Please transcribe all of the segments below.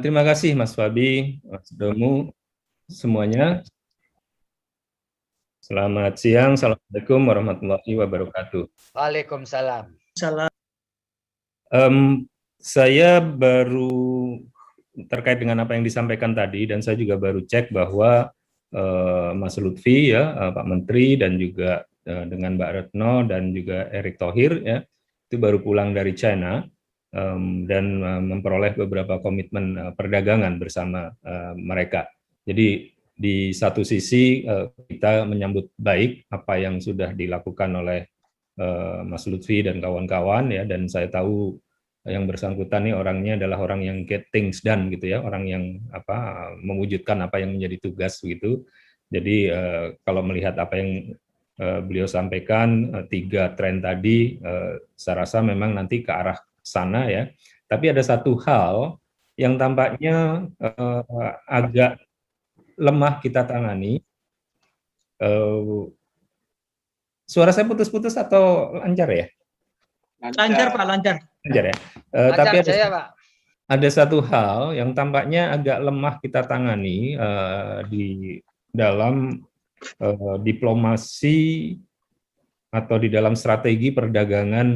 Terima kasih Mas Fabi, Mas Domu, semuanya. Selamat siang, Assalamualaikum warahmatullahi wabarakatuh. Waalaikumsalam. Saya baru terkait dengan apa yang disampaikan tadi, dan saya juga baru cek bahwa Mas Lutfi, ya, Pak Menteri, dan juga dengan Mbak Retno dan juga Erick Thohir, ya, itu baru pulang dari China dan memperoleh beberapa komitmen perdagangan bersama mereka. Jadi di satu sisi kita menyambut baik apa yang sudah dilakukan oleh Mas Lutfi dan kawan-kawan, ya, dan saya tahu yang bersangkutan ini orangnya adalah orang yang get things done gitu ya, orang yang mewujudkan apa yang menjadi tugas gitu. Jadi kalau melihat apa yang beliau sampaikan, tiga tren tadi, saya rasa memang nanti ke arah sana ya. Tapi ada satu hal yang tampaknya agak lemah kita tangani. Suara saya putus-putus atau lancar ya? Lancar Pak, lancar. Lancar ya. Tapi ada satu hal yang tampaknya agak lemah kita tangani di dalam diplomasi atau di dalam strategi perdagangan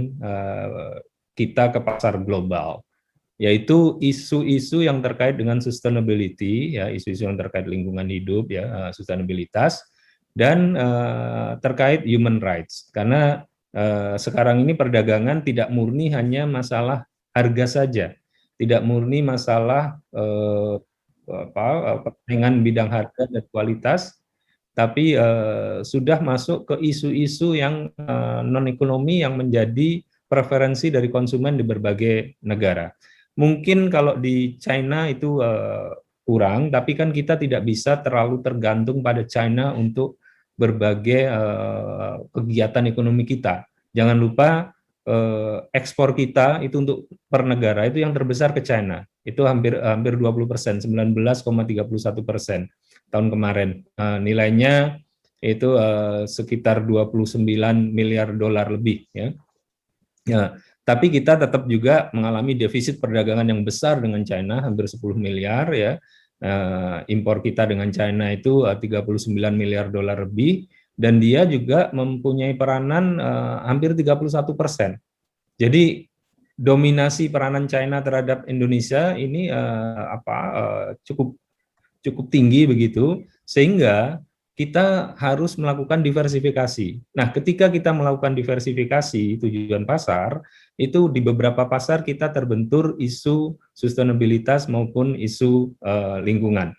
kita ke pasar global, yaitu isu-isu yang terkait dengan sustainability, ya, isu-isu yang terkait lingkungan hidup, ya, sustainabilitas, dan terkait human rights. Karena sekarang ini perdagangan tidak murni hanya masalah harga saja, tidak murni masalah persaingan bidang harga dan kualitas, tapi sudah masuk ke isu-isu yang non-ekonomi yang menjadi preferensi dari konsumen di berbagai negara. Mungkin kalau di China itu kurang, tapi kan kita tidak bisa terlalu tergantung pada China untuk berbagai kegiatan ekonomi kita. Jangan lupa ekspor kita itu untuk per negara itu yang terbesar ke China. Itu hampir 20%, 19,31% tahun kemarin. Nilainya itu sekitar 29 miliar dolar lebih, ya. Ya, tapi kita tetap juga mengalami defisit perdagangan yang besar dengan China, hampir 10 miliar, ya. Impor kita dengan China itu 39 miliar dolar lebih, dan dia juga mempunyai peranan hampir 31%. Jadi dominasi peranan China terhadap Indonesia ini cukup tinggi begitu, sehingga kita harus melakukan diversifikasi. Nah, ketika kita melakukan diversifikasi tujuan pasar, itu di beberapa pasar kita terbentur isu sustainabilitas maupun isu lingkungan.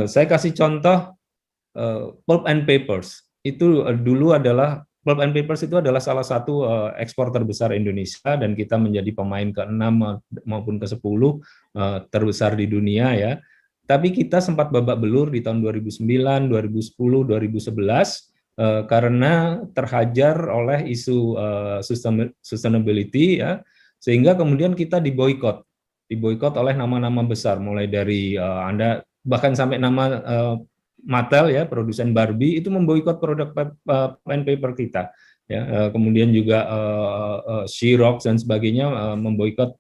Saya kasih contoh pulp and papers. Itu dulu adalah pulp and papers itu adalah salah satu ekspor terbesar Indonesia, dan kita menjadi pemain ke-6 maupun ke-10 terbesar di dunia, ya. Tapi kita sempat babak belur di tahun 2009, 2010, 2011 karena terhajar oleh isu sustainability, ya, sehingga kemudian kita diboikot oleh nama-nama besar, mulai dari Anda bahkan sampai nama Mattel, ya, produsen Barbie, itu memboikot produk pen paper kita, ya. Kemudian juga Xerox dan sebagainya memboikot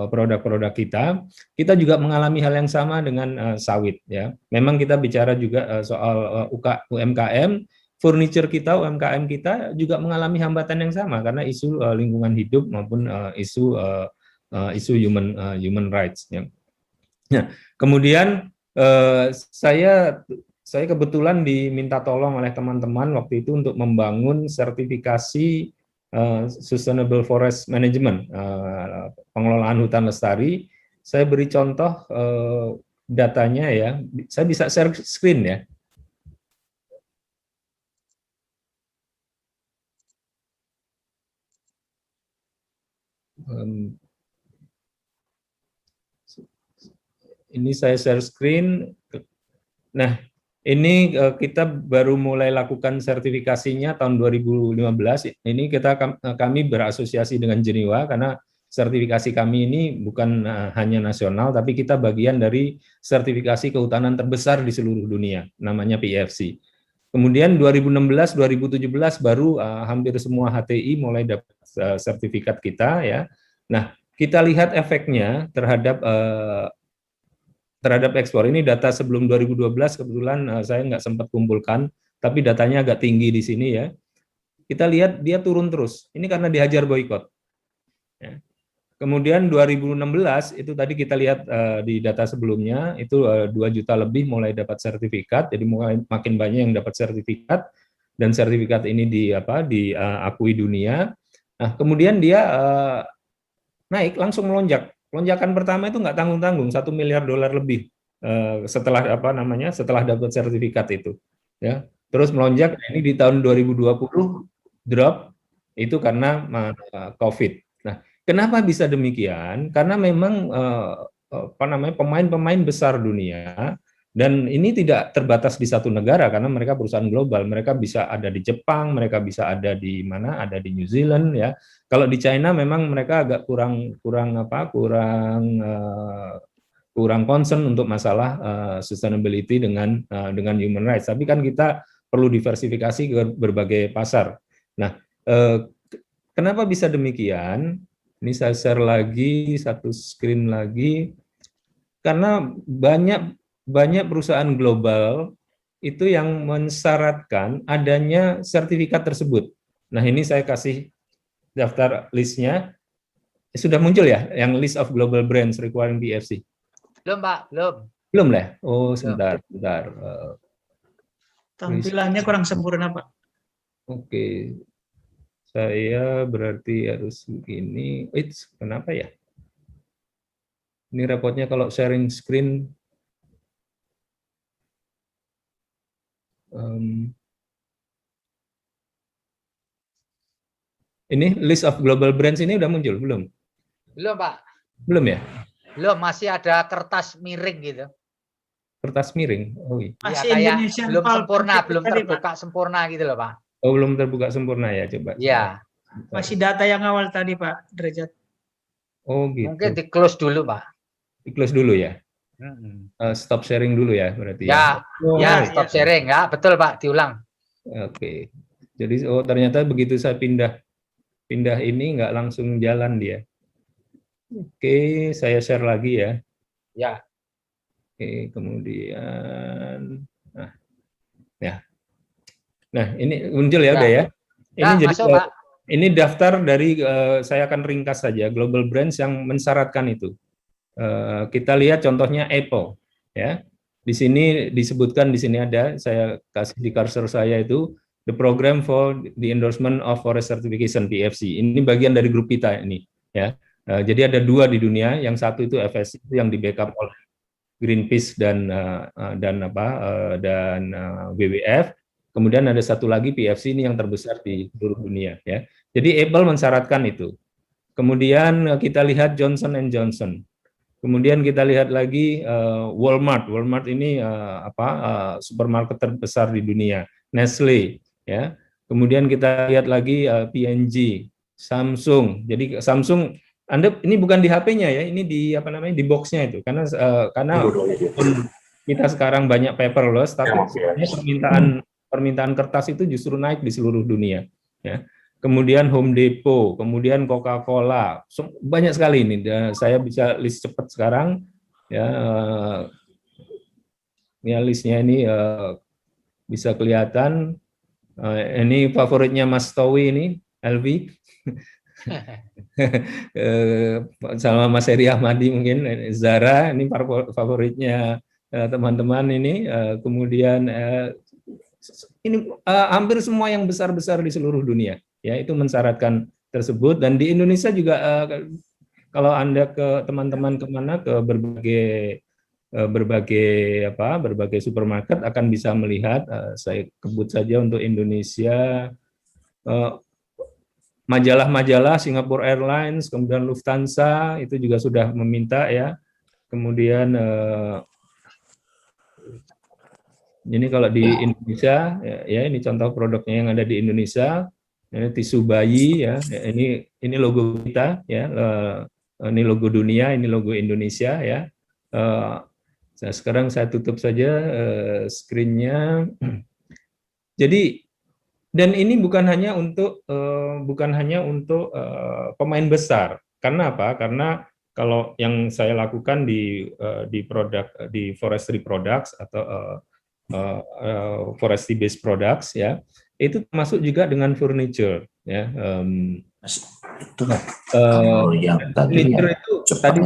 produk-produk kita. Kita juga mengalami hal yang sama dengan sawit, ya. Memang kita bicara juga soal UMKM, furniture kita, UMKM kita juga mengalami hambatan yang sama karena isu lingkungan hidup maupun isu human rights, ya. Nah, kemudian saya kebetulan diminta tolong oleh teman-teman waktu itu untuk membangun sertifikasi Sustainable Forest Management, pengelolaan hutan lestari. Saya beri contoh datanya, ya. Saya bisa share screen, ya. Ini saya share screen. Nah, ini kita baru mulai lakukan sertifikasinya tahun 2015. Ini kami berasosiasi dengan Jenewa karena sertifikasi kami ini bukan hanya nasional, tapi kita bagian dari sertifikasi kehutanan terbesar di seluruh dunia, namanya PEFC. Kemudian 2016, 2017 baru hampir semua HTI mulai dapat sertifikat kita, ya. Nah, kita lihat efeknya terhadap ekspor. Ini data sebelum 2012, kebetulan saya nggak sempat kumpulkan, tapi datanya agak tinggi di sini ya. Kita lihat dia turun terus. Ini karena dihajar boykot. Ya. Kemudian 2016 itu tadi kita lihat di data sebelumnya itu 2 juta lebih mulai dapat sertifikat, jadi mulai makin banyak yang dapat sertifikat dan sertifikat ini diakui dunia. Nah, kemudian dia naik langsung melonjak. Lonjakan pertama itu nggak tanggung-tanggung, $1 miliar lebih setelah dapat sertifikat itu. Ya, terus melonjak. Ini di tahun 2020 drop itu karena COVID. Nah, kenapa bisa demikian? Karena memang pemain-pemain besar dunia, dan ini tidak terbatas di satu negara karena mereka perusahaan global. Mereka bisa ada di Jepang, mereka bisa ada di mana? Ada di New Zealand ya. Kalau di China memang mereka agak kurang concern untuk masalah sustainability dengan human rights. Tapi kan kita perlu diversifikasi ke berbagai pasar. Nah, kenapa bisa demikian? Ini saya share lagi satu screen lagi, karena banyak perusahaan global itu yang mensyaratkan adanya sertifikat tersebut. Nah, ini saya kasih daftar listnya. Sudah muncul ya, yang list of global brands requiring PFC? Belum, Pak, belum. Belum lah. Oh, sebentar. Tampilannya kurang sempurna, Pak. Oke. Saya berarti harus begini. Kenapa ya? Ini repotnya kalau sharing screen. Ini list of global brands ini udah muncul belum? Belum, Pak. Belum ya? Belum, masih ada kertas miring gitu. Kertas miring. Oh iya. Masih kayak Indonesian belum Pulp sempurna, tadi, belum Pak. terbuka sempurna gitu loh, Pak. Oh, belum terbuka sempurna ya, coba. Iya. Masih data yang awal tadi, Pak Derajat. Oh gitu. Mungkin di close dulu, Pak. Di close dulu ya. Stop sharing dulu ya berarti ya. Stop sharing ya, betul Pak, diulang. Oke. Jadi ternyata begitu saya pindah ini nggak langsung jalan dia. Oke, saya share lagi ya. Ya. Oke, kemudian nah ini muncul ya udah ya. Ini jadi masuk, Pak. Ini daftar dari saya akan ringkas saja global brands yang mensyaratkan itu. Kita lihat contohnya Apple ya. Di sini disebutkan, di sini ada, saya kasih di cursor saya itu the program for the endorsement of forest certification PFC. Ini bagian dari grup kita ini ya. Jadi ada 2 di dunia, yang satu itu FSC itu yang di backup oleh Greenpeace dan WWF. Kemudian ada satu lagi PFC ini yang terbesar di seluruh dunia ya. Jadi Apple mensyaratkan itu. Kemudian kita lihat Johnson & Johnson. Kemudian kita lihat lagi Walmart. Walmart ini supermarket terbesar di dunia. Nestle ya. Kemudian kita lihat lagi P&G, Samsung. Jadi Samsung, Anda ini bukan di HP-nya ya, ini di di box-nya itu. Karena kita sekarang banyak paperless, tapi permintaan kertas itu justru naik di seluruh dunia ya. Kemudian Home Depot, kemudian Coca-Cola, banyak sekali ini. Saya bisa list cepat sekarang ya. Ya listnya ini bisa kelihatan. Ini favoritnya Mas Towi ini, LV. Sama Mas Heri Ahmadi mungkin, Zara ini favoritnya teman-teman ini. Kemudian ini hampir semua yang besar-besar di seluruh dunia ya itu mensyaratkan tersebut. Dan di Indonesia juga kalau Anda ke teman-teman kemana ke berbagai supermarket akan bisa melihat, saya kebut saja untuk Indonesia, majalah-majalah Singapore Airlines, kemudian Lufthansa itu juga sudah meminta ya. Kemudian ini kalau di Indonesia ya ini contoh produknya yang ada di Indonesia. Ini tisu bayi ya. Ini logo kita ya. Ini logo dunia, ini logo Indonesia ya. Sekarang saya tutup saja screen-nya. Jadi dan ini bukan hanya untuk pemain besar. Karena apa? Karena kalau yang saya lakukan di produk di forestry products atau forestry based products ya, itu termasuk juga dengan furniture ya. Itulah kalau yang tadi Furniture itu tadi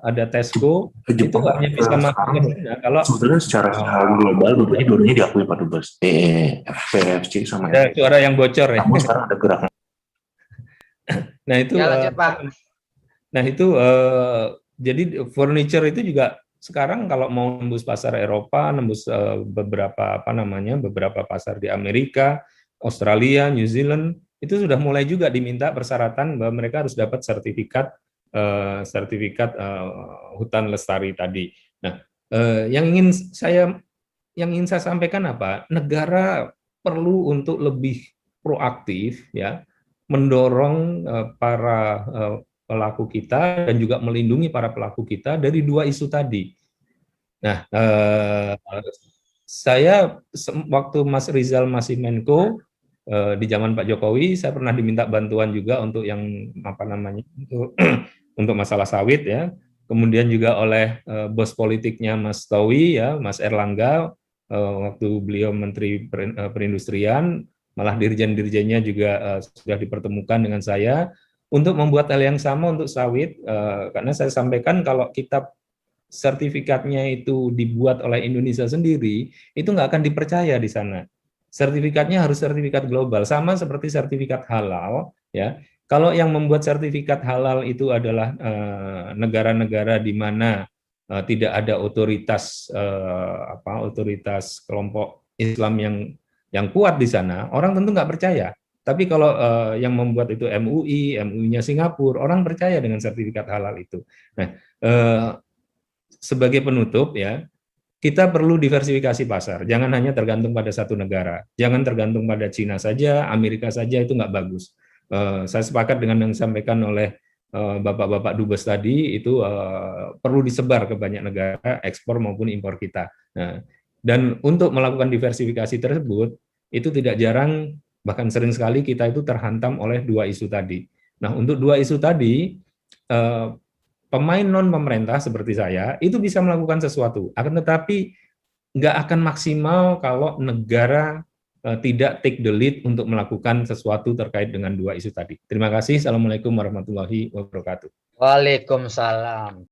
ada Tesco itu Jepang hanya bisa masuk ke sekarang China kalau sebetulnya secara global dua-duanya diakui Pak Dubes. PFC sama ada suara yang bocor ya. Namun sekarang ada gerakan. Nah itu Ya, lanjut, Pak. Nah itu jadi furniture itu juga sekarang kalau mau nembus pasar Eropa, nembus beberapa pasar di Amerika, Australia, New Zealand, itu sudah mulai juga diminta persyaratan bahwa mereka harus dapat sertifikat hutan lestari tadi. Nah, yang ingin saya sampaikan apa? Negara perlu untuk lebih proaktif ya, mendorong para pelaku kita dan juga melindungi para pelaku kita dari dua isu tadi. Nah, saya waktu Mas Rizal masih Menko di zaman Pak Jokowi, saya pernah diminta bantuan juga untuk yang untuk masalah sawit ya. Kemudian juga oleh bos politiknya Mas Towi ya, Mas Erlangga, waktu beliau Menteri Perindustrian, malah dirjen-dirjennya juga sudah dipertemukan dengan saya untuk membuat hal yang sama untuk sawit, karena saya sampaikan kalau kita sertifikatnya itu dibuat oleh Indonesia sendiri, itu nggak akan dipercaya di sana. Sertifikatnya harus sertifikat global, sama seperti sertifikat halal. Ya, kalau yang membuat sertifikat halal itu adalah negara-negara di mana tidak ada otoritas otoritas kelompok Islam yang kuat di sana, orang tentu nggak percaya. Tapi kalau yang membuat itu MUI-nya Singapura, orang percaya dengan sertifikat halal itu. Nah, sebagai penutup ya, kita perlu diversifikasi pasar. Jangan hanya tergantung pada satu negara. Jangan tergantung pada Cina saja, Amerika saja, itu nggak bagus. Saya sepakat dengan yang disampaikan oleh Bapak-Bapak Dubes tadi, itu perlu disebar ke banyak negara, ekspor maupun impor kita. Nah, dan untuk melakukan diversifikasi tersebut, itu tidak jarang bahkan sering sekali kita itu terhantam oleh dua isu tadi. Nah, untuk dua isu tadi, pemain non pemerintah seperti saya itu bisa melakukan sesuatu, akan tetapi nggak akan maksimal kalau negara tidak take the lead untuk melakukan sesuatu terkait dengan dua isu tadi. Terima kasih. Assalamualaikum warahmatullahi wabarakatuh. Waalaikumsalam.